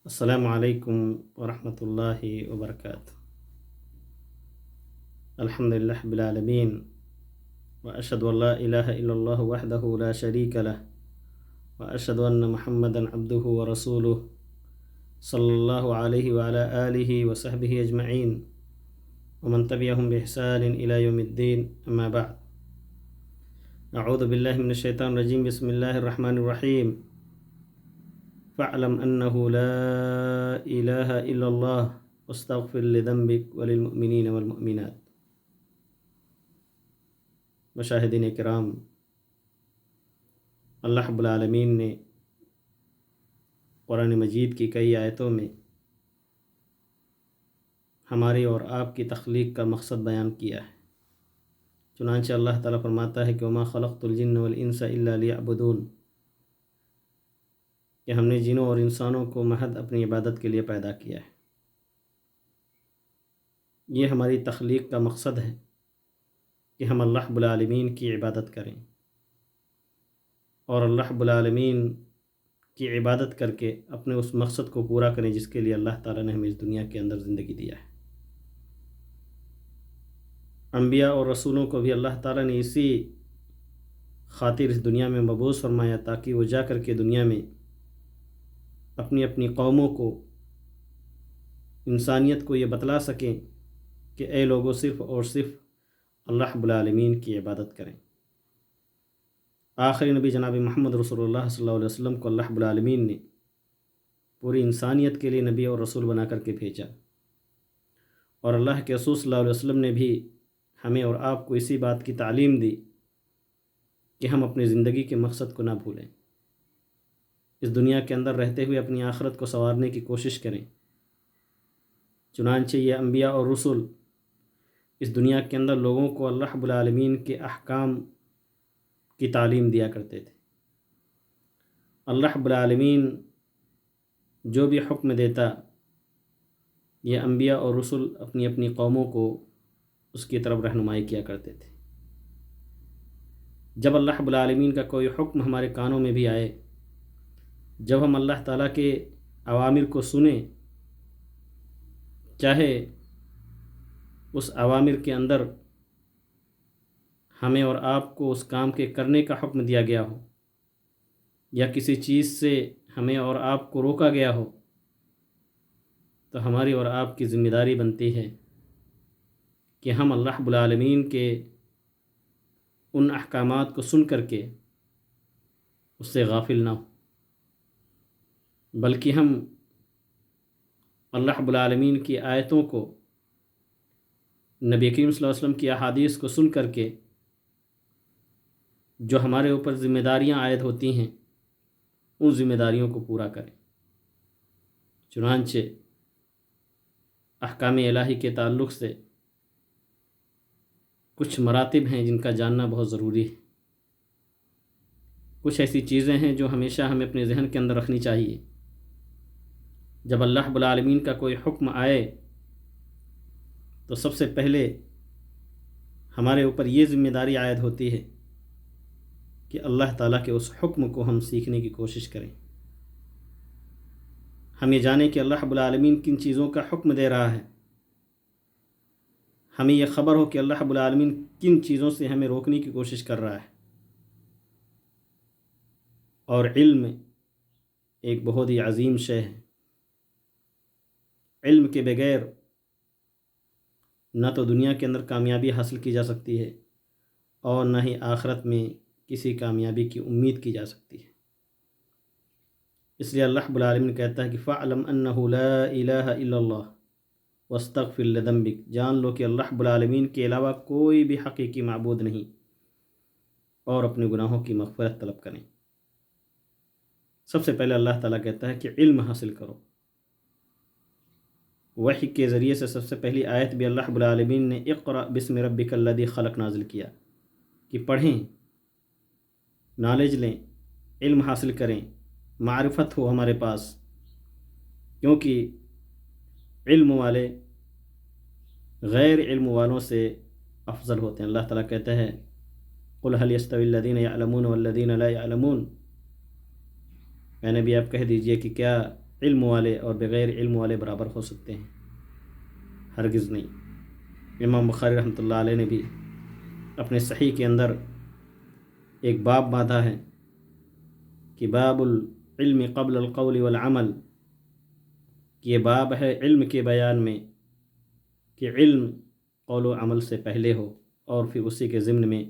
السلام علیکم ورحمۃ اللہ وبرکاتہ۔ الحمد للہ رب العالمین واشہد ان لا الہ الا اللہ وحدہ لا شریک لہ واشہد ان محمدا عبدہ ورسولہ صلی اللہ علیہ وعلی آلہ وصحبہ اجمعین ومن تبعہم بإحسان الی یوم الدین، اما بعد۔ اعوذ باللہ من الشیطان الرجیم، بسم اللہ الرحمن الرحیم۔ فاعلم انہ لا الہ الا اللہ واستغفر لذنبک وللمؤمنین والمؤمنات۔ مشاہدین کرام، اللہ رب العالمین نے قرآن مجید کی کئی آیتوں میں ہماری اور آپ کی تخلیق کا مقصد بیان کیا ہے۔ چنانچہ اللہ تعالیٰ فرماتا ہے کہ وما خلقت الجن والانس الا لیعبدون، کہ ہم نے جنوں اور انسانوں کو محض اپنی عبادت کے لیے پیدا کیا ہے۔ یہ ہماری تخلیق کا مقصد ہے کہ ہم اللہ رب العالمین کی عبادت کریں، اور اللہ رب العالمین کی عبادت کر کے اپنے اس مقصد کو پورا کریں جس کے لیے اللہ تعالیٰ نے ہمیں اس دنیا کے اندر زندگی دیا ہے۔ انبیاء اور رسولوں کو بھی اللہ تعالیٰ نے اسی خاطر اس دنیا میں مبعوث فرمایا تاکہ وہ جا کر کے دنیا میں اپنی اپنی قوموں کو، انسانیت کو یہ بتلا سکیں کہ اے لوگوں، صرف اور صرف اللہ رب العالمین کی عبادت کریں۔ آخری نبی جناب محمد رسول اللہ صلی اللہ علیہ وسلم کو اللہ رب العالمین نے پوری انسانیت کے لیے نبی اور رسول بنا کر کے بھیجا، اور اللہ کے رسول صلی اللہ علیہ وسلم نے بھی ہمیں اور آپ کو اسی بات کی تعلیم دی کہ ہم اپنی زندگی کے مقصد کو نہ بھولیں، اس دنیا کے اندر رہتے ہوئے اپنی آخرت کو سنوارنے کی کوشش کریں۔ چنانچہ یہ انبیاء اور رسول اس دنیا کے اندر لوگوں کو اللہ رب العالمین کے احکام کی تعلیم دیا کرتے تھے۔ اللہ رب العالمین جو بھی حکم دیتا، یہ انبیاء اور رسول اپنی اپنی قوموں کو اس کی طرف رہنمائی کیا کرتے تھے۔ جب اللہ رب العالمین کا کوئی حکم ہمارے کانوں میں بھی آئے، جب ہم اللہ تعالیٰ کے اوامر کو سنیں، چاہے اس اوامر کے اندر ہمیں اور آپ کو اس کام کے کرنے کا حکم دیا گیا ہو، یا کسی چیز سے ہمیں اور آپ کو روکا گیا ہو، تو ہماری اور آپ کی ذمہ داری بنتی ہے کہ ہم اللہ رب العالمین کے ان احکامات کو سن کر کے اس سے غافل نہ ہو، بلکہ ہم اللہ رب العالمین کی آیتوں کو، نبی کریم صلی اللہ علیہ وسلم کی احادیث کو سن کر کے جو ہمارے اوپر ذمہ داریاں عائد ہوتی ہیں، ان ذمہ داریوں کو پورا کریں۔ چنانچہ احکام الہی کے تعلق سے کچھ مراتب ہیں جن کا جاننا بہت ضروری ہے۔ کچھ ایسی چیزیں ہیں جو ہمیشہ ہمیں اپنے ذہن کے اندر رکھنی چاہیے۔ جب اللہ رب العالمین کا کوئی حکم آئے تو سب سے پہلے ہمارے اوپر یہ ذمہ داری عائد ہوتی ہے کہ اللہ تعالیٰ کے اس حکم کو ہم سیکھنے کی کوشش کریں۔ ہم یہ جانیں کہ اللہ رب العالمین کن چیزوں کا حکم دے رہا ہے، ہمیں یہ خبر ہو کہ اللہ رب العالمین کن چیزوں سے ہمیں روکنے کی کوشش کر رہا ہے۔ اور علم ایک بہت ہی عظیم شے ہے۔ علم کے بغیر نہ تو دنیا کے اندر کامیابی حاصل کی جا سکتی ہے، اور نہ ہی آخرت میں کسی کامیابی کی امید کی جا سکتی ہے۔ اس لیے اللہ رب العالمین کہتا ہے کہ فَاعْلَمْ أَنَّهُ لَا إِلَٰهَ إِلَّا اللَّهُ وَاسْتَغْفِرْ لِذَنبِكَ، جان لو کہ اللہ رب العالمین کے علاوہ کوئی بھی حقیقی معبود نہیں، اور اپنے گناہوں کی مغفرت طلب کریں۔ سب سے پہلے اللہ تعالیٰ کہتا ہے کہ علم حاصل کرو۔ وحی کے ذریعے سے سب سے پہلی آیت بھی اللہ رب العالمین نے اقرأ بسم ربک الذی خلق نازل کیا، کہ پڑھیں، نالج لیں، علم حاصل کریں، معرفت ہو ہمارے پاس، کیونکہ علم والے غیر علم والوں سے افضل ہوتے ہیں۔ اللہ تعالیٰ کہتا ہے قل هل يستوي الذين يعلمون والذين لا يعلمون، اے نبی آپ کہہ دیجئے کہ کیا علم والے اور بغیر علم والے برابر ہو سکتے ہیں؟ ہرگز نہیں۔ امام بخاری رحمۃ اللہ علیہ نے بھی اپنے صحیح کے اندر ایک باب باندھا ہے کہ باب العلم قبل القول والعمل، کہ یہ باب ہے علم کے بیان میں کہ علم قول و عمل سے پہلے ہو، اور پھر اسی کے ضمن میں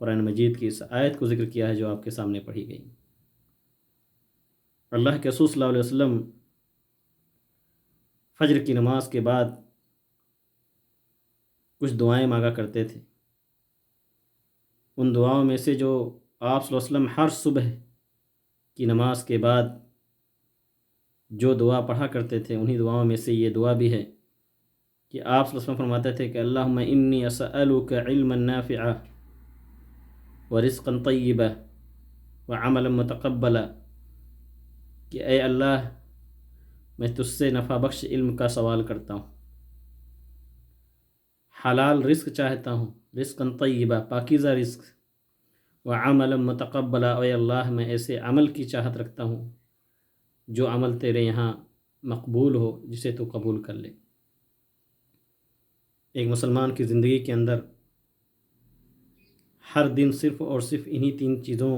قرآن مجید کی اس آیت کو ذکر کیا ہے جو آپ کے سامنے پڑھی گئی۔ اللہ کے رسول صلی اللہ علیہ وسلم فجر کی نماز کے بعد کچھ دعائیں مانگا کرتے تھے۔ ان دعاؤں میں سے جو آپ صلی اللہ علیہ وسلم ہر صبح کی نماز کے بعد جو دعا پڑھا کرتے تھے، انہی دعاؤں میں سے یہ دعا بھی ہے کہ آپ صلی اللہ علیہ وسلم فرماتے تھے کہ اللہم انی اسألک علما نافعا ورزقا طیبا وعملا متقبلا، کہ اے اللہ میں تجھ سے نفع بخش علم کا سوال کرتا ہوں، حلال رزق چاہتا ہوں، رزقا طیبا پاکیزہ رزق، وعملا متقبلا، اے اللہ میں ایسے عمل کی چاہت رکھتا ہوں جو عمل تیرے یہاں مقبول ہو، جسے تو قبول کر لے۔ ایک مسلمان کی زندگی کے اندر ہر دن صرف اور صرف انہی 3 چیزوں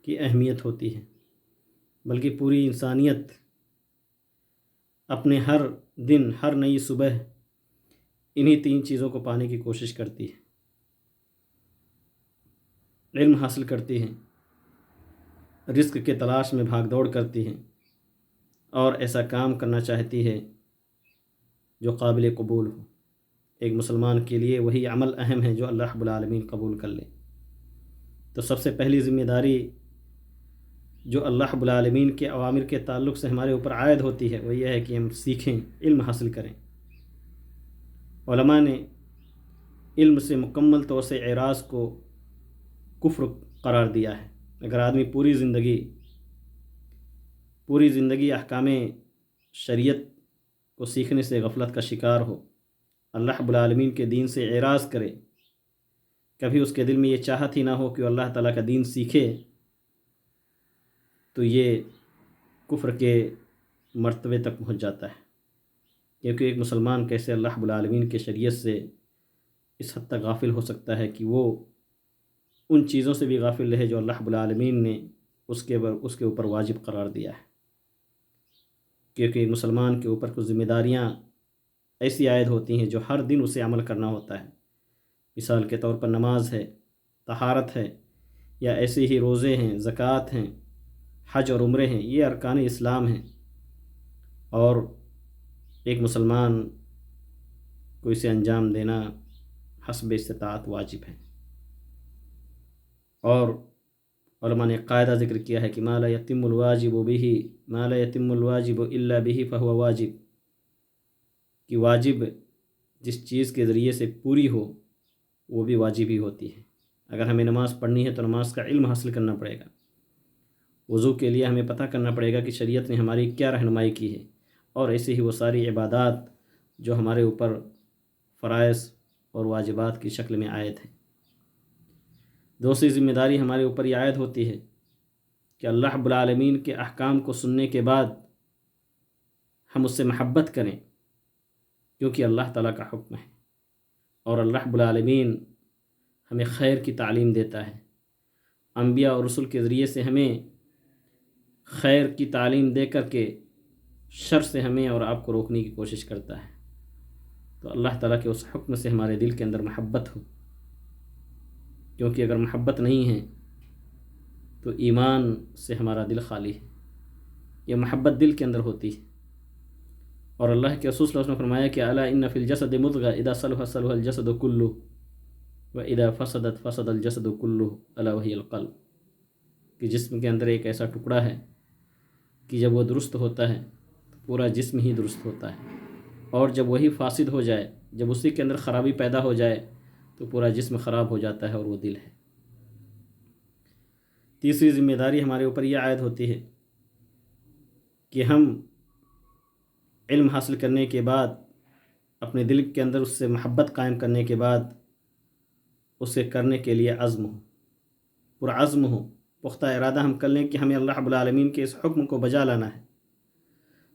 کی اہمیت ہوتی ہے، بلکہ پوری انسانیت اپنے ہر دن ہر نئی صبح انہی 3 چیزوں کو پانے کی کوشش کرتی ہے، علم حاصل کرتی ہے، رزق کے تلاش میں بھاگ دوڑ کرتی ہے، اور ایسا کام کرنا چاہتی ہے جو قابل قبول ہو۔ ایک مسلمان کے لیے وہی عمل اہم ہے جو اللہ رب العالمین قبول کر لے۔ تو سب سے پہلی ذمہ داری جو اللہ رب العالمین کے اوامر کے تعلق سے ہمارے اوپر عائد ہوتی ہے وہ یہ ہے کہ ہم سیکھیں، علم حاصل کریں۔ علماء نے علم سے مکمل طور سے اعراض کو کفر قرار دیا ہے۔ اگر آدمی پوری زندگی احکام شریعت کو سیکھنے سے غفلت کا شکار ہو، اللہ رب العالمین کے دین سے اعراض کرے، کبھی اس کے دل میں یہ چاہت ہی نہ ہو کہ وہ اللہ تعالیٰ کا دین سیکھے، تو یہ کفر کے مرتبے تک پہنچ جاتا ہے۔ کیونکہ ایک مسلمان کیسے اللہ رب العالمین کے شریعت سے اس حد تک غافل ہو سکتا ہے کہ وہ ان چیزوں سے بھی غافل رہے جو اللہ رب العالمین نے اس کے اوپر واجب قرار دیا ہے۔ کیونکہ ایک مسلمان کے اوپر کچھ ذمہ داریاں ایسی عائد ہوتی ہیں جو ہر دن اسے عمل کرنا ہوتا ہے۔ مثال کے طور پر نماز ہے، طہارت ہے، یا ایسے ہی روزے ہیں، زکوٰۃ ہیں، حج اور عمرے ہیں، یہ ارکان اسلام ہیں، اور ایک مسلمان کو اسے انجام دینا حسب استطاعت واجب ہے۔ اور علماء نے قاعدہ ذکر کیا ہے کہ ما لا یتم الواجب الا به فهو واجب، کہ واجب جس چیز کے ذریعے سے پوری ہو وہ بھی واجب ہی ہوتی ہے۔ اگر ہمیں نماز پڑھنی ہے تو نماز کا علم حاصل کرنا پڑے گا۔ وضو کے لیے ہمیں پتہ کرنا پڑے گا کہ شریعت نے ہماری کیا رہنمائی کی ہے، اور ایسے ہی وہ ساری عبادات جو ہمارے اوپر فرائض اور واجبات کی شکل میں عائد ہیں۔ دوسری ذمہ داری ہمارے اوپر یہ عائد ہوتی ہے کہ اللہ رب العالمین کے احکام کو سننے کے بعد ہم اس سے محبت کریں، کیونکہ اللہ تعالیٰ کا حکم ہے، اور اللہ رب العالمین ہمیں خیر کی تعلیم دیتا ہے۔ انبیاء اور رسل کے ذریعے سے ہمیں خیر کی تعلیم دے کر کے شر سے ہمیں اور آپ کو روکنے کی کوشش کرتا ہے۔ تو اللہ تعالیٰ کے اس حکم سے ہمارے دل کے اندر محبت ہو، کیونکہ اگر محبت نہیں ہے تو ایمان سے ہمارا دل خالی ہے۔ یہ محبت دل کے اندر ہوتی ہے، اور اللہ کے رسول صلی اللہ علیہ وسلم نے فرمایا کہ الا ان فی الجسد مضغہ اذا صلح صلح الجسد کلہ واذا فسدت فسد الجسد کلہ الا وہی القلب، کہ جسم کے اندر ایک ایسا ٹکڑا ہے کہ جب وہ درست ہوتا ہے تو پورا جسم ہی درست ہوتا ہے، اور جب وہی فاسد ہو جائے، جب اسی کے اندر خرابی پیدا ہو جائے تو پورا جسم خراب ہو جاتا ہے، اور وہ دل ہے۔ تیسری ذمہ داری ہمارے اوپر یہ عائد ہوتی ہے کہ ہم علم حاصل کرنے کے بعد اپنے دل کے اندر اس سے محبت قائم کرنے کے بعد اسے کرنے کے لیے عزم ہو، پرعزم ہو، پختہ ارادہ ہم کر لیں کہ ہمیں اللہ رب العالمین کے اس حکم کو بجا لانا ہے،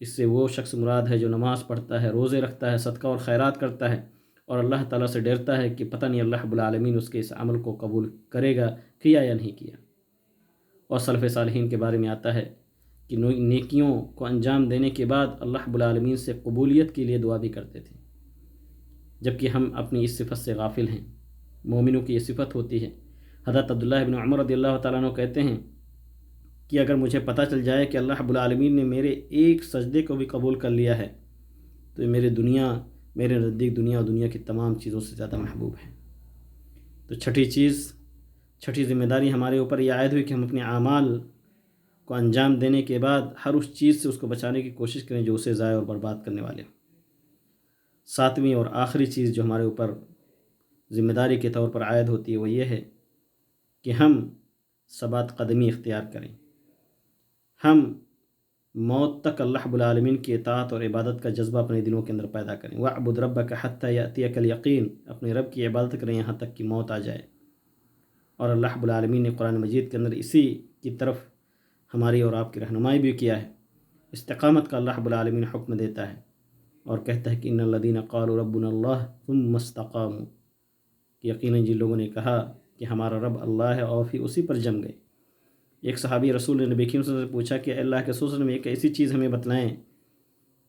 اس سے وہ شخص مراد ہے جو نماز پڑھتا ہے، روزے رکھتا ہے، صدقہ اور خیرات کرتا ہے اور اللہ تعالیٰ سے ڈرتا ہے کہ پتہ نہیں اللہ رب العالمین اس کے اس عمل کو قبول کرے گا، کیا یا نہیں کیا۔ اور سلف صالحین کے بارے میں آتا ہے کہ نیکیوں کو انجام دینے کے بعد اللہ رب العالمین سے قبولیت کے لیے دعا بھی کرتے تھے، جبکہ ہم اپنی اس صفت سے غافل ہیں۔ مومنوں کی یہ صفت ہوتی ہے۔ حضرت عبداللہ بن عمر رضی اللہ تعالیٰ عنہ کہتے ہیں کہ اگر مجھے پتہ چل جائے کہ اللہ رب العالمین نے میرے ایک سجدے کو بھی قبول کر لیا ہے تو یہ میرے نزدیک دنیا اور دنیا کی تمام چیزوں سے زیادہ محبوب ہے۔ تو چھٹی ذمہ داری ہمارے اوپر یہ عائد ہوئی کہ ہم اپنے اعمال کو انجام دینے کے بعد ہر اس چیز سے اس کو بچانے کی کوشش کریں جو اسے ضائع اور برباد کرنے والے ہوں۔ ساتویں اور آخری چیز جو ہمارے اوپر ذمہ داری کے طور پر عائد ہوتی ہے وہ یہ ہے کہ ہم ثبات قدمی اختیار کریں، ہم موت تک اللہ رب العالمین کی اطاعت اور عبادت کا جذبہ اپنے دلوں کے اندر پیدا کریں۔ وَاعْبُدْ رَبَّكَ حَتَّى يَأْتِيَكَ الْيَقِينُ، اپنے رب کی عبادت کریں یہاں تک کہ موت آ جائے۔ اور اللہ رب العالمین نے قرآن مجید کے اندر اسی کی طرف ہماری اور آپ کی رہنمائی بھی کیا ہے۔ استقامت کا اللہ رب العالمین حکم دیتا ہے اور کہتا ہے کہ ان الذین قالوا ربنا اللہ ثم استقاموا، کہ یقیناً جن لوگوں نے کہا کہ ہمارا رب اللہ ہے اور پھر اسی پر جم گئے۔ ایک صحابی رسول نے نبی کریم صلی اللہ علیہ وسلم سے پوچھا کہ اللہ کے رسول صلی اللہ علیہ وسلم ایک ایسی چیز ہمیں بتلائیں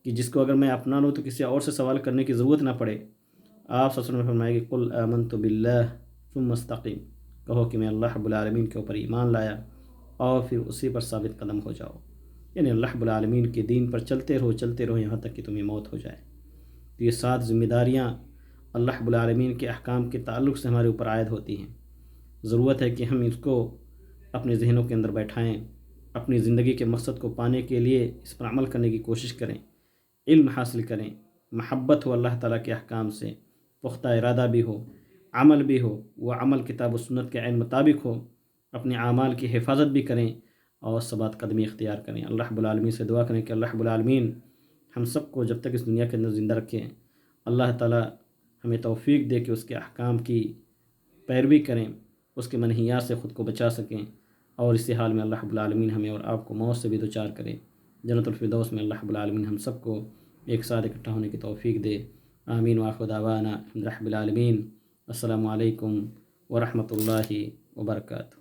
کہ جس کو اگر میں اپنا لوں تو کسی اور سے سوال کرنے کی ضرورت نہ پڑے۔ آپ صلی اللہ علیہ وسلم نے فرمایا کہ قل آمنت باللہ ثم استقم، کہو کہ میں اللہ رب العالمین کے اوپر ایمان لایا اور پھر اسی پر ثابت قدم ہو جاؤ، یعنی اللہ رب العالمین کے دین پر چلتے رہو یہاں تک کہ تمہیں موت ہو جائے۔ تو یہ 7 ذمہ داریاں اللہ رب العالمین کے احکام کے تعلق سے ہمارے اوپر عائد ہوتی ہیں۔ ضرورت ہے کہ ہم اس کو اپنے ذہنوں کے اندر بیٹھائیں، اپنی زندگی کے مقصد کو پانے کے لیے اس پر عمل کرنے کی کوشش کریں، علم حاصل کریں، محبت ہو اللہ تعالیٰ کے احکام سے، پختہ ارادہ بھی ہو، عمل بھی ہو، وہ عمل کتاب و سنت کے عین مطابق ہو، اپنے اعمال کی حفاظت بھی کریں اور ثبات قدمی اختیار کریں۔ اللہ رب العالمین سے دعا کریں کہ اللہ رب العالمین ہم سب کو جب تک اس دنیا کے اندر زندہ رکھیں، اللہ تعالیٰ ہمیں توفیق دے کہ اس کے احکام کی پیروی کریں، اس کے منہیات سے خود کو بچا سکیں، اور اسی حال میں اللہ رب العالمین ہمیں اور آپ کو موت سے بھی دوچار کرے۔ جنت الفردوس میں اللہ رب العالمین ہم سب کو ایک ساتھ اکٹھا ہونے کی توفیق دے۔ آمین وآخر دعوانا الحمد للہ رب العالمین۔ السلام علیکم ورحمۃ اللہ وبرکاتہ۔